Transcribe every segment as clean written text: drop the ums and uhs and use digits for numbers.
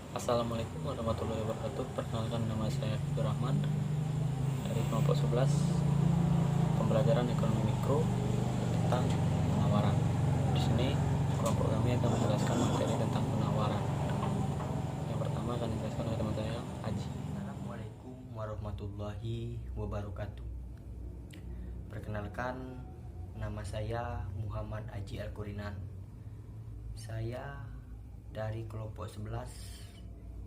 Assalamualaikum warahmatullahi wabarakatuh. Perkenalkan, nama saya Abdurrahman dari kelompok 11 pembelajaran ekonomi mikro tentang penawaran. Di sini kelompok kami akan menjelaskan materi tentang penawaran. Yang pertama akan dijelaskan oleh teman saya Aji. Assalamualaikum warahmatullahi wabarakatuh. Perkenalkan, nama saya Muhammad Aji Al-Qurinan. Saya dari kelompok 11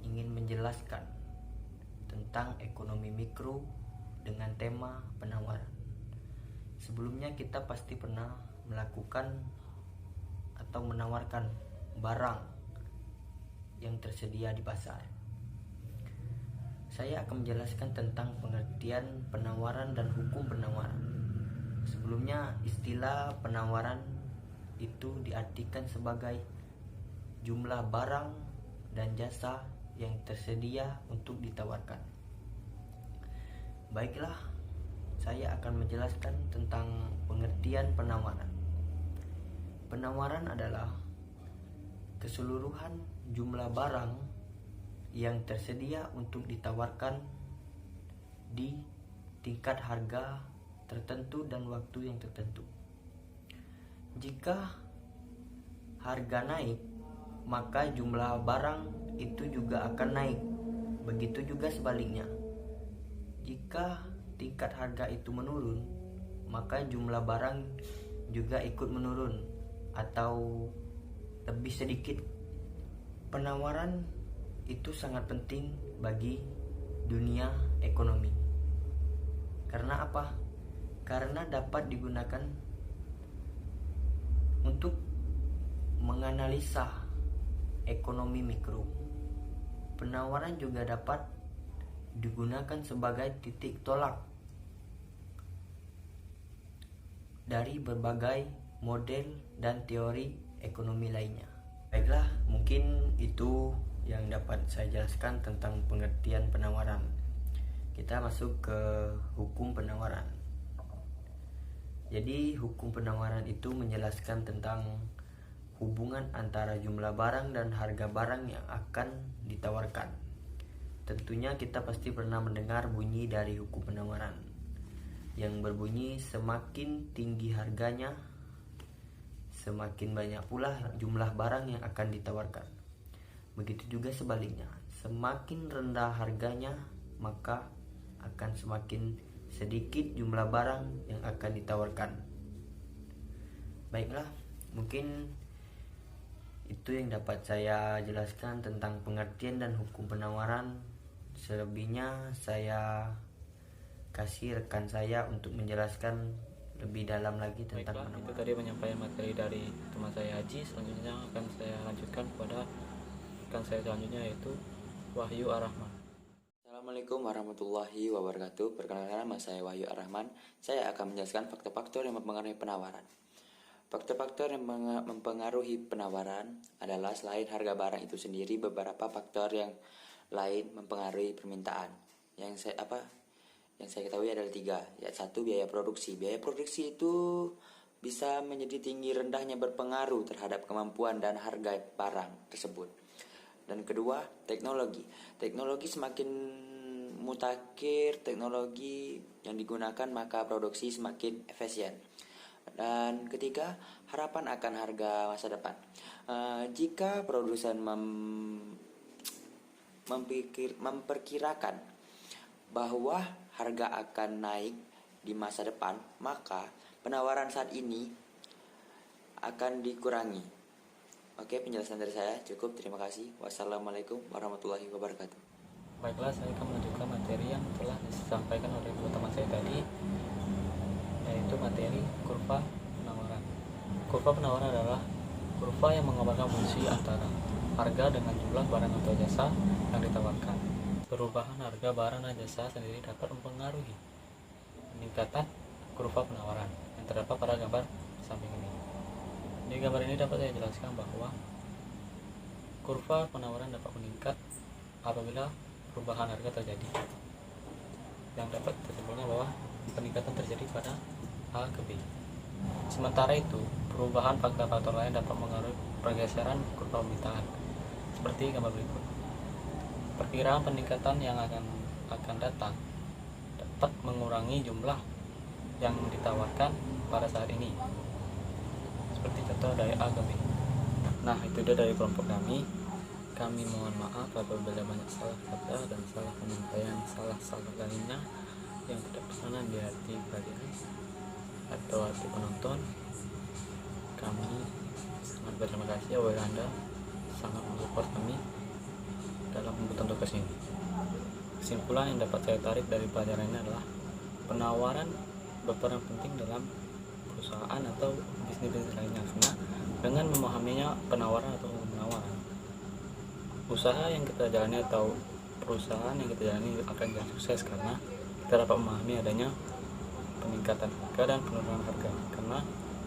ingin menjelaskan tentang ekonomi mikro dengan tema penawaran. Sebelumnya kita pasti pernah melakukan atau menawarkan barang yang tersedia di pasar. Saya akan menjelaskan tentang pengertian penawaran dan hukum penawaran. Sebelumnya, istilah penawaran itu diartikan sebagai jumlah barang dan jasa yang tersedia untuk ditawarkan. Baiklah, saya akan menjelaskan tentang pengertian penawaran. Penawaran adalah keseluruhan jumlah barang yang tersedia untuk ditawarkan di tingkat harga tertentu dan waktu yang tertentu. Jika harga naik, maka jumlah barang itu juga akan naik. Begitu juga sebaliknya. Jika tingkat harga itu menurun, maka jumlah barang juga ikut menurun atau lebih sedikit. Penawaran itu sangat penting bagi dunia ekonomi. Karena apa? Karena dapat digunakan untuk menganalisa ekonomi mikro. Penawaran juga dapat digunakan sebagai titik tolak dari berbagai model dan teori ekonomi lainnya. Baiklah, mungkin itu yang dapat saya jelaskan tentang pengertian penawaran. Kita masuk ke hukum penawaran. Jadi, hukum penawaran itu menjelaskan tentang hubungan antara jumlah barang dan harga barang yang akan ditawarkan. Tentunya kita pasti pernah mendengar bunyi dari hukum penawaran yang berbunyi semakin tinggi harganya, semakin banyak pula jumlah barang yang akan ditawarkan. Begitu juga sebaliknya, semakin rendah harganya, maka akan semakin sedikit jumlah barang yang akan ditawarkan. Baiklah, mungkin itu yang dapat saya jelaskan tentang pengertian dan hukum penawaran. Selebihnya saya kasih rekan saya untuk menjelaskan lebih dalam lagi tentang penawaran. Itu tadi penyampaian materi dari teman saya Haji. Selanjutnya akan saya lanjutkan kepada rekan saya selanjutnya, yaitu Wahyu Ar-Rahman. Assalamualaikum warahmatullahi wabarakatuh. Perkenalkan, nama saya Wahyu Ar-Rahman. Saya akan menjelaskan faktor-faktor yang mempengaruhi penawaran. Faktor-faktor yang mempengaruhi penawaran adalah selain harga barang itu sendiri, beberapa faktor yang lain mempengaruhi permintaan. Yang saya ketahui adalah 3. Ya, 1, biaya produksi. Biaya produksi itu bisa menjadi tinggi rendahnya berpengaruh terhadap kemampuan dan harga barang tersebut. Dan kedua, teknologi. Teknologi semakin mutakhir teknologi yang digunakan, maka produksi semakin efisien. Dan ketiga, harapan akan harga masa depan. Jika produsen memperkirakan bahwa harga akan naik di masa depan, maka penawaran saat ini akan dikurangi. Oke, penjelasan dari saya cukup. Terima kasih. Wassalamualaikum warahmatullahi wabarakatuh. Baiklah, saya akan melanjutkan materi yang telah disampaikan oleh dua teman saya tadi, yaitu materi kurva penawaran. Kurva penawaran adalah kurva yang menggambarkan fungsi antara harga dengan jumlah barang atau jasa yang ditawarkan. Perubahan harga barang dan jasa sendiri dapat mempengaruhi peningkatan kurva penawaran yang terdapat pada gambar samping ini. Di gambar ini dapat saya jelaskan bahwa kurva penawaran dapat meningkat apabila perubahan harga terjadi, yang dapat disimpulkan bahwa peningkatan terjadi pada A ke B. Sementara itu, perubahan faktor-faktor lain dapat mengaruhi pergeseran kurva permintaan, seperti gambar berikut. perkiraan peningkatan yang akan datang dapat mengurangi jumlah yang ditawarkan pada saat ini. Seperti contoh dari A ke B. Nah, itu dia dari kelompok kami. Kami mohon maaf apabila banyak salah kata dan salah penyampaian, salah lainnya yang tidak berkenan di hati kalian atau hati penonton. Kami sangat berterima kasih kepada Anda, sangat mensupport kami dalam membuat tugas ini. Kesimpulan yang dapat saya tarik dari pelajaran ini adalah penawaran berperan penting dalam perusahaan atau bisnis lainnya, karena dengan memahaminya penawaran atau penawaran, usaha yang kita jalani atau perusahaan yang kita jalani akan jadi sukses karena kita dapat memahami adanya peningkatan harga dan penurunan harga, karena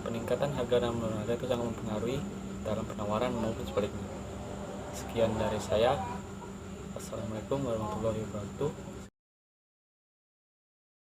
peningkatan harga dan penurunan harga itu sangat mempengaruhi dalam penawaran maupun sebaliknya. Sekian dari saya. Assalamualaikum warahmatullahi wabarakatuh.